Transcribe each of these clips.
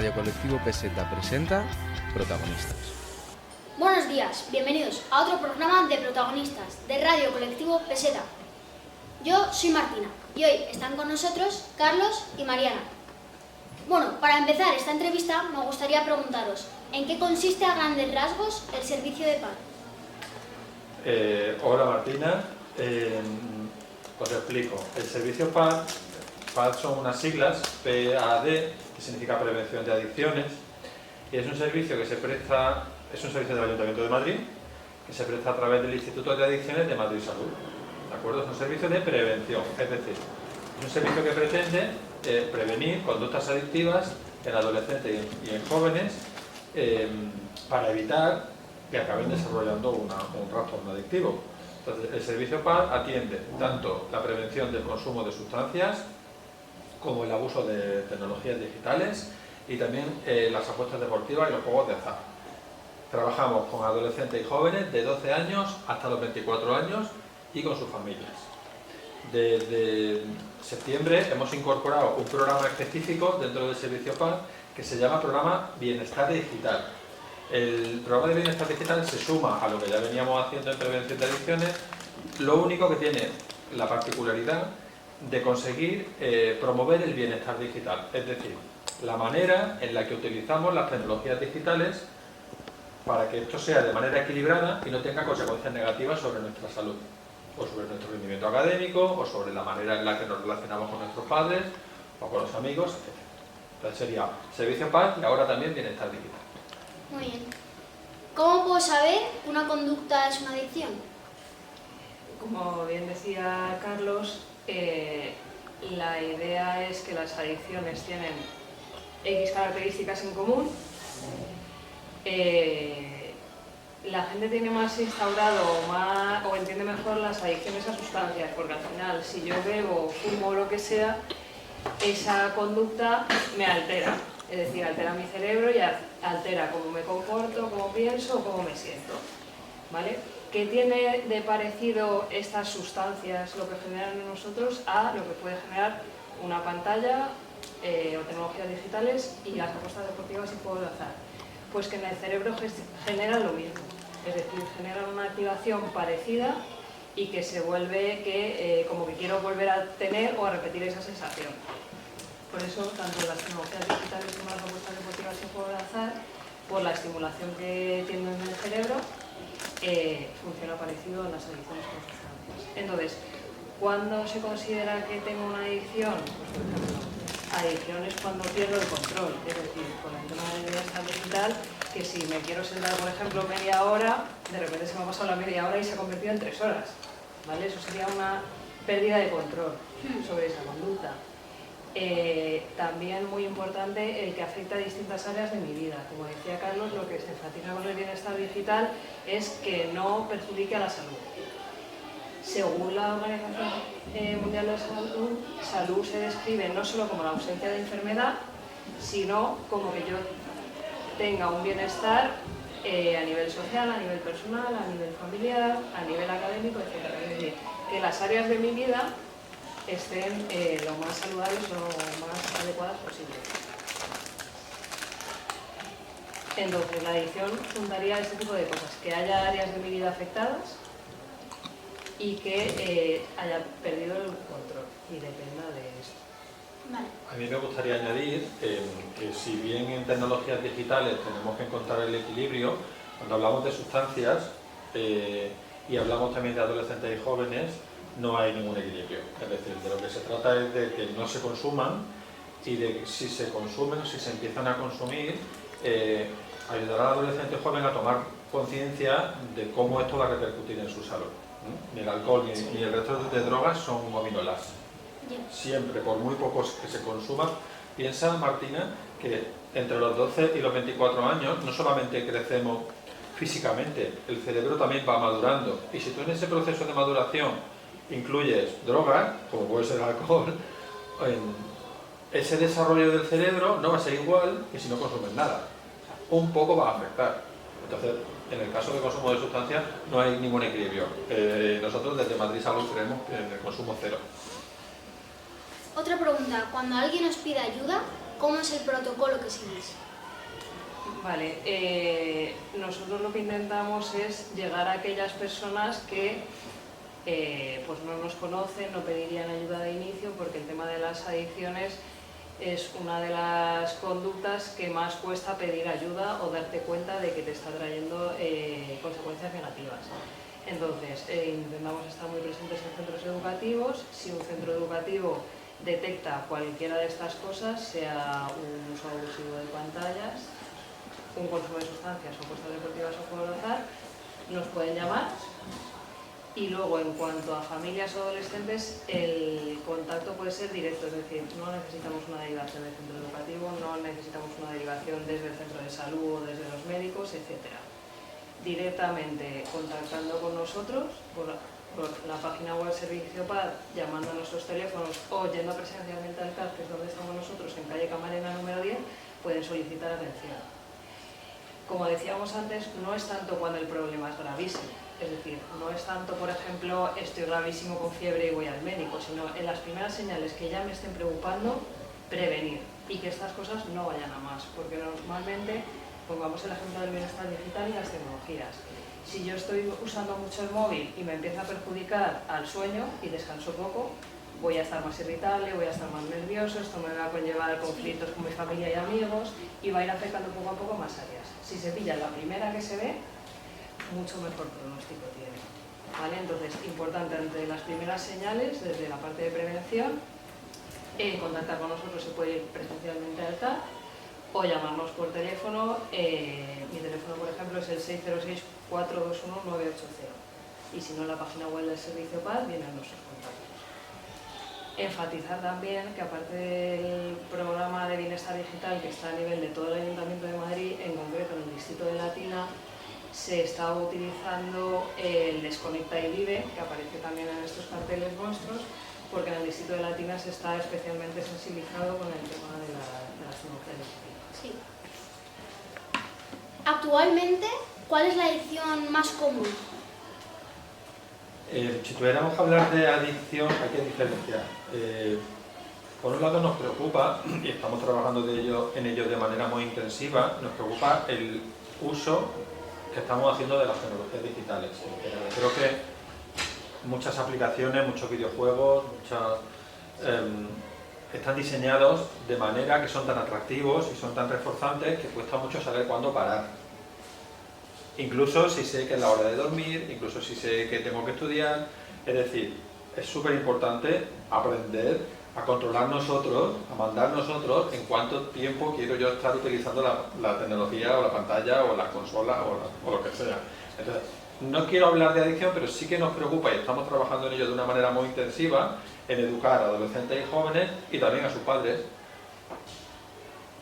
Radio Colectivo Peseta presenta Protagonistas. Buenos días, bienvenidos a otro programa de Protagonistas de Radio Colectivo Peseta. Yo soy Martina y hoy están con nosotros Carlos y Mariana. Bueno, para empezar esta entrevista me gustaría preguntaros ¿en qué consiste a grandes rasgos el servicio de PAD? Hola Martina, os explico. El servicio PAD son unas siglas, PAD, que significa Prevención de Adicciones, y es un servicio que se presta, es un servicio del Ayuntamiento de Madrid, que se presta a través del Instituto de Adicciones de Madrid Salud. ¿De acuerdo? Es un servicio de prevención, es decir, es un servicio que pretende prevenir conductas adictivas en adolescentes y en jóvenes para evitar que acaben desarrollando un trastorno adictivo. Entonces, el servicio PAD atiende tanto la prevención del consumo de sustancias como el abuso de tecnologías digitales y también las apuestas deportivas y los juegos de azar. Trabajamos con adolescentes y jóvenes de 12 años hasta los 24 años y con sus familias. Desde septiembre hemos incorporado un programa específico dentro del servicio PAD que se llama Programa Bienestar Digital. El programa de Bienestar Digital se suma a lo que ya veníamos haciendo en prevención de adicciones, lo único que tiene la particularidad de conseguir promover el bienestar digital, es decir, la manera en la que utilizamos las tecnologías digitales para que esto sea de manera equilibrada y no tenga consecuencias negativas sobre nuestra salud, o sobre nuestro rendimiento académico, o sobre la manera en la que nos relacionamos con nuestros padres, o con los amigos, etc. Entonces sería servicio PAD y ahora también bienestar digital. Muy bien. ¿Cómo puedo saber que una conducta es una adicción? Como bien decía Carlos, la idea es que las adicciones tienen X características en común. La gente tiene más instaurado o entiende mejor las adicciones a sustancias, porque al final, si yo bebo, fumo o lo que sea, esa conducta me altera. Es decir, altera mi cerebro y altera cómo me comporto, cómo pienso o cómo me siento. ¿Vale? ¿Qué tiene de parecido estas sustancias, lo que generan en nosotros, a lo que puede generar una pantalla o tecnologías digitales y las apuestas deportivas y juegos de azar? Pues que en el cerebro generan lo mismo, es decir, generan una activación parecida y que se vuelve como que quiero volver a tener o a repetir esa sensación. Por eso, tanto las tecnologías digitales como las apuestas deportivas y juegos de azar, por la estimulación que tienen en el cerebro, funciona parecido en las adicciones con sustancias. Entonces, ¿cuándo se considera que tengo una adicción? Pues, por ejemplo, adicción es cuando pierdo el control, es decir, con el tema del bienestar digital, que si me quiero sentar, por ejemplo, media hora, de repente se me ha pasado la media hora y se ha convertido en 3 horas, ¿vale? Eso sería una pérdida de control sobre esa conducta. También muy importante el que afecta a distintas áreas de mi vida. Como decía Carlos, lo que se enfatiza con el bienestar digital es que no perjudique a la salud. Según la Organización Mundial de la Salud se describe no solo como la ausencia de enfermedad, sino como que yo tenga un bienestar a nivel social, a nivel personal, a nivel familiar, a nivel académico, etc. Es decir, que las áreas de mi vida estén lo más saludables o lo más adecuadas posible. Entonces, la adicción juntaría este tipo de cosas, que haya áreas de mi vida afectadas y que haya perdido el control y dependa de esto. Vale. A mí me gustaría añadir que si bien en tecnologías digitales tenemos que encontrar el equilibrio, cuando hablamos de sustancias y hablamos también de adolescentes y jóvenes, no hay ningún equilibrio. Es decir, de lo que se trata es de que no se consuman y de que si se consumen o si se empiezan a consumir, ayudar al adolescente joven a tomar conciencia de cómo esto va a repercutir en su salud. Ni el alcohol ni el resto de drogas son gominolas. Siempre, por muy pocos que se consuman. Piensa, Martina, que entre los 12 y los 24 años no solamente crecemos físicamente, el cerebro también va madurando. Y si tú en ese proceso de maduración incluyes drogas, como puede ser el alcohol, ese desarrollo del cerebro no va a ser igual que si no consumes nada. Un poco va a afectar. Entonces, en el caso de consumo de sustancias no hay ningún equilibrio. Nosotros desde Madrid Salud creemos en el consumo cero. Otra pregunta, cuando alguien os pide ayuda, cómo es el protocolo que seguís. Vale, nosotros lo que intentamos es llegar a aquellas personas que pues no nos conocen, no pedirían ayuda de inicio, porque el tema de las adicciones es una de las conductas que más cuesta pedir ayuda o darte cuenta de que te está trayendo consecuencias negativas. Entonces, intentamos estar muy presentes en centros educativos. Si un centro educativo detecta cualquiera de estas cosas, sea un uso abusivo de pantallas, un consumo de sustancias o apuestas deportivas o juego de azar, nos pueden llamar. Y luego, en cuanto a familias o adolescentes, el contacto puede ser directo, es decir, no necesitamos una derivación del centro educativo, no necesitamos una derivación desde el centro de salud o desde los médicos, etc. Directamente contactando con nosotros por la página web Servicio Paz, llamando a nuestros teléfonos o yendo presencialmente al CAP, que es donde estamos nosotros, en calle Camarena número 10, pueden solicitar atención. Como decíamos antes, no es tanto cuando el problema es gravísimo. Es decir, no es tanto, por ejemplo, estoy gravísimo con fiebre y voy al médico, sino en las primeras señales que ya me estén preocupando, prevenir y que estas cosas no vayan a más, porque normalmente, pongamos el ejemplo del bienestar digital y las tecnologías. Si yo estoy usando mucho el móvil y me empieza a perjudicar al sueño y descanso poco, voy a estar más irritable, voy a estar más nervioso, esto me va a conllevar conflictos con mi familia y amigos y va a ir afectando poco a poco más áreas. Si se pilla la primera que se ve, mucho mejor pronóstico tiene. ¿Vale? Entonces, importante ante las primeras señales, desde la parte de prevención, contactar con nosotros, se puede ir presencialmente al CAP o llamarnos por teléfono. Mi teléfono, por ejemplo, es el 606-421-980 y si no, en la página web del Servicio Paz vienen nuestros contactos. Enfatizar también que aparte del programa de bienestar digital que está a nivel de todo el Ayuntamiento de Madrid, en concreto en el distrito de Latina, se está utilizando el Desconecta y Vive, que aparece también en estos carteles vuestros, porque en el distrito de Latina se está especialmente sensibilizado con el tema de las tecnologías digitales. Sí. Actualmente, ¿cuál es la adicción más común? Si tuviéramos que hablar de adicción, hay que diferenciar. Por un lado nos preocupa, y estamos trabajando en ello de manera muy intensiva, nos preocupa el uso que estamos haciendo de las tecnologías digitales. Creo que muchas aplicaciones, muchos videojuegos, están diseñados de manera que son tan atractivos y son tan reforzantes que cuesta mucho saber cuándo parar. Incluso si sé que es la hora de dormir, incluso si sé que tengo que estudiar. Es decir, es súper importante aprender a controlar nosotros, a mandar nosotros en cuánto tiempo quiero yo estar utilizando la tecnología o la pantalla o la consola o lo que sea. Entonces, no quiero hablar de adicción, pero sí que nos preocupa y estamos trabajando en ello de una manera muy intensiva en educar a adolescentes y jóvenes y también a sus padres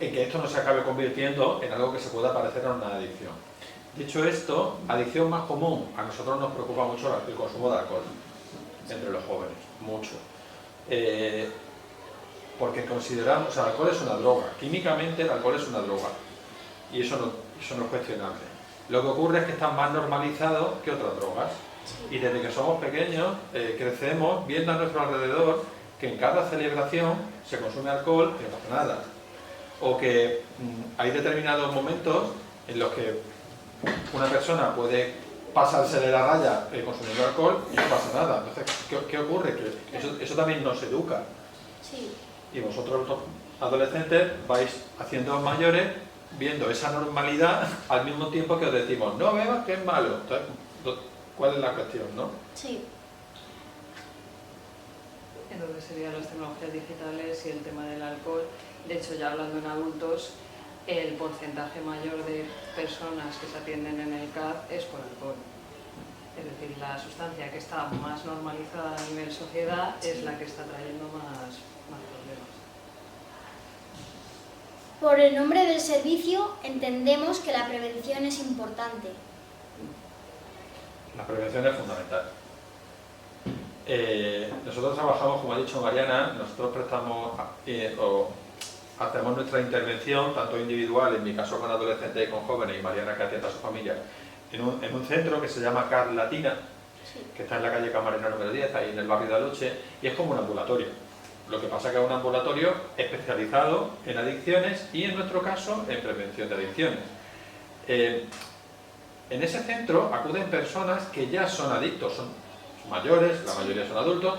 en que esto no se acabe convirtiendo en algo que se pueda parecer a una adicción. Dicho esto, adicción más común, a nosotros nos preocupa mucho el consumo de alcohol entre los jóvenes, mucho. Porque consideramos, el alcohol es una droga, químicamente el alcohol es una droga y eso no es cuestionable. Lo que ocurre es que está más normalizado que otras drogas y desde que somos pequeños crecemos viendo a nuestro alrededor que en cada celebración se consume alcohol y no pasa nada, o que hay determinados momentos en los que una persona puede pasarse de la raya consumiendo alcohol y no pasa nada. Entonces, ¿qué ocurre? Que eso también nos educa. Sí. Y vosotros, los adolescentes, vais haciendo mayores viendo esa normalidad al mismo tiempo que os decimos no bebas, que es malo. Entonces, ¿cuál es la cuestión, no? Sí. Entonces serían las tecnologías digitales y el tema del alcohol. De hecho, ya hablando en adultos, el porcentaje mayor de personas que se atienden en el CAP es por alcohol. Es decir, la sustancia que está más normalizada a nivel sociedad es la que está trayendo más problemas. Por el nombre del servicio entendemos que la prevención es importante. La prevención es fundamental. Nosotros trabajamos, como ha dicho Mariana, nosotros prestamos hacemos nuestra intervención, tanto individual, en mi caso con adolescentes y con jóvenes, y Mariana que atiende a su familia, en un centro que se llama CAR Latina, que está en la calle Camarena número 10, ahí en el barrio de Aloche, y es como un ambulatorio. Lo que pasa es que es un ambulatorio especializado en adicciones y, en nuestro caso, en prevención de adicciones. En ese centro acuden personas que ya son adictos, son mayores, la mayoría son adultos,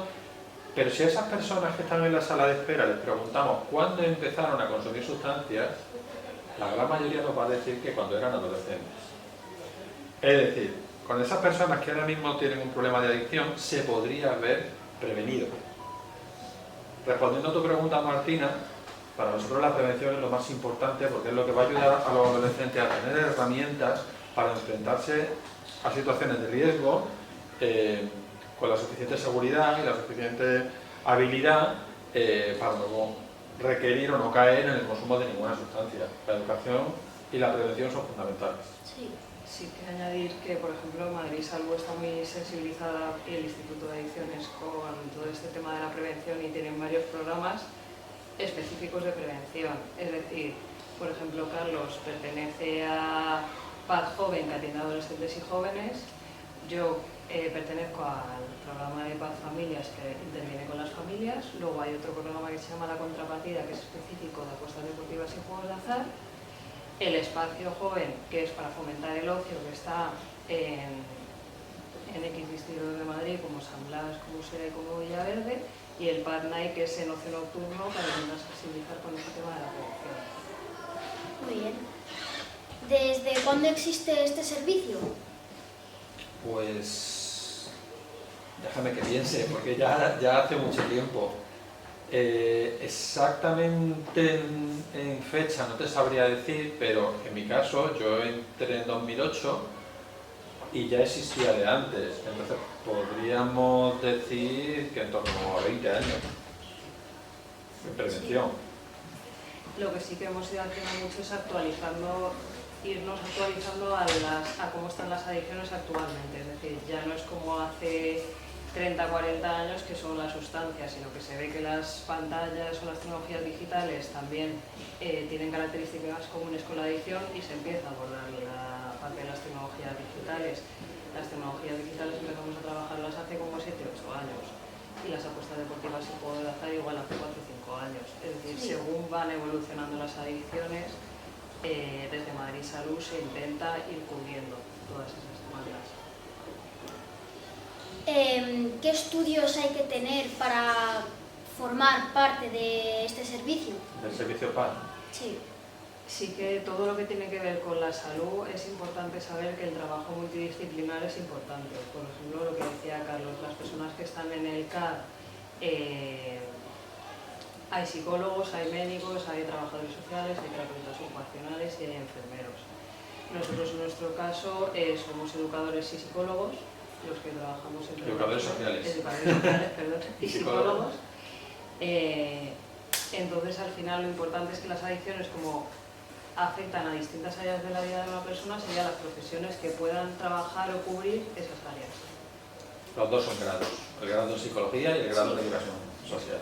pero si a esas personas que están en la sala de espera les preguntamos cuándo empezaron a consumir sustancias, la gran mayoría nos va a decir que cuando eran adolescentes. Es decir, con esas personas que ahora mismo tienen un problema de adicción, se podría haber prevenido. Respondiendo a tu pregunta, Martina, para nosotros la prevención es lo más importante porque es lo que va a ayudar a los adolescentes a tener herramientas para enfrentarse a situaciones de riesgo con la suficiente seguridad y la suficiente habilidad para no requerir o no caer en el consumo de ninguna sustancia. La educación y la prevención son fundamentales. Sí. Sí que añadir que, por ejemplo, Madrid Salud está muy sensibilizada y el Instituto de Adicciones con todo este tema de la prevención y tienen varios programas específicos de prevención. Es decir, por ejemplo, Carlos pertenece a Paz Joven, que atiende a adolescentes y jóvenes. Yo pertenezco al programa de Paz Familias, que interviene con las familias. Luego hay otro programa que se llama La Contrapartida, que es específico de apuestas deportivas y juegos de azar. El Espacio Joven, que es para fomentar el ocio, que está en X distritos de Madrid, como San Blas, como Usera y como Villaverde. Y el Pad Night, que es en ocio nocturno, para intentar sensibilizar con este tema de la prevención. Muy bien. ¿Desde cuándo existe este servicio? Pues déjame que piense, porque ya hace mucho tiempo. Exactamente en fecha no te sabría decir, pero en mi caso yo entré en 2008 y ya existía de antes, entonces podríamos decir que en torno a 20 años en prevención. Lo que sí que hemos ido haciendo mucho es irnos actualizando a cómo están las adicciones actualmente. Es decir, ya no es como hace 30, 40 años que son las sustancias, sino que se ve que las pantallas o las tecnologías digitales también tienen características comunes con la adicción y se empieza a abordar la parte de las tecnologías digitales. Las tecnologías digitales empezamos a trabajarlas hace como 7, 8 años y las apuestas deportivas y juegos de azar igual hace 4 o 5 años. Es decir, según van evolucionando las adicciones, desde Madrid Salud se intenta ir cubriendo todas esas demandas. ¿Qué estudios hay que tener para formar parte de este servicio? ¿Del servicio PAN? Sí. Sí que todo lo que tiene que ver con la salud es importante saber que el trabajo multidisciplinar es importante. Por ejemplo, lo que decía Carlos, las personas que están en el CAR, hay psicólogos, hay médicos, hay trabajadores sociales, hay terapeutas ocupacionales y hay enfermeros. Nosotros en nuestro caso somos educadores y psicólogos, los que trabajamos en Educadores sociales. Educadores sociales, perdón, y psicólogos. Entonces, al final, lo importante es que las adicciones, como afectan a distintas áreas de la vida de una persona, serían las profesiones que puedan trabajar o cubrir esas áreas. Los dos son grados, el grado de psicología y el grado de educación social.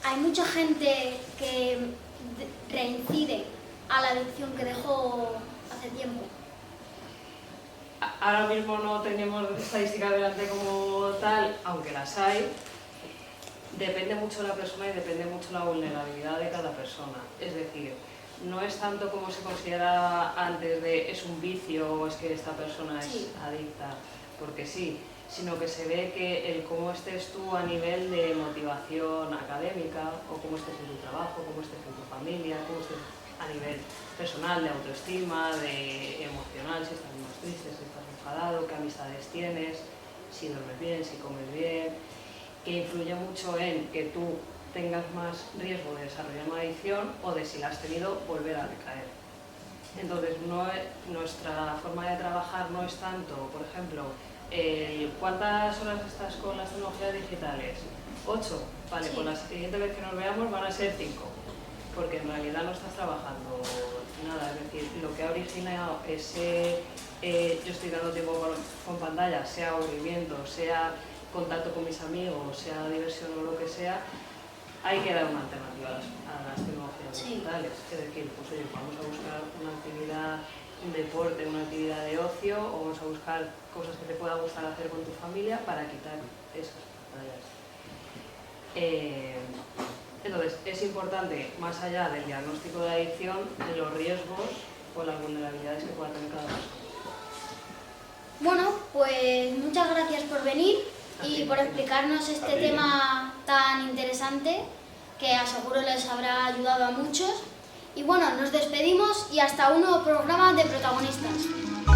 Hay mucha gente que reincide a la adicción que dejó hace tiempo. Ahora mismo no tenemos estadísticas delante como tal, aunque las hay. Depende mucho de la persona y depende mucho de la vulnerabilidad de cada persona. Es decir, no es tanto como se consideraba antes de es un vicio o es que esta persona es adicta, porque sí, sino que se ve que el cómo estés tú a nivel de motivación académica o cómo estés en tu trabajo, cómo estés en tu familia, cómo estés a nivel personal, de autoestima, de emocional, si estás más triste, si estás enfadado, qué amistades tienes, si duermes bien, si comes bien, que influye mucho en que tú tengas más riesgo de desarrollar una adicción o de, si la has tenido, volver a recaer. Entonces, nuestra forma de trabajar no es tanto, por ejemplo, ¿cuántas horas estás con las tecnologías digitales? 8. Vale, pues la siguiente vez que nos veamos van a ser 5, porque en realidad no estás trabajando nada. Es decir, lo que ha originado ese yo estoy dando tiempo con pantalla, sea aburrimiento, sea contacto con mis amigos, sea diversión o lo que sea, hay que dar una alternativa a las tecnologías digitales. Es decir, pues oye, vamos a buscar una actividad, un deporte, una actividad de ocio, o vamos a buscar cosas que te pueda gustar hacer con tu familia para quitar esas pantallas. Entonces, es importante, más allá del diagnóstico de adicción, de los riesgos o las vulnerabilidades que pueda tener cada uno. Bueno, pues muchas gracias por venir y por explicarnos este tema tan interesante que aseguro les habrá ayudado a muchos. Y bueno, nos despedimos y hasta un nuevo programa de Protagonistas.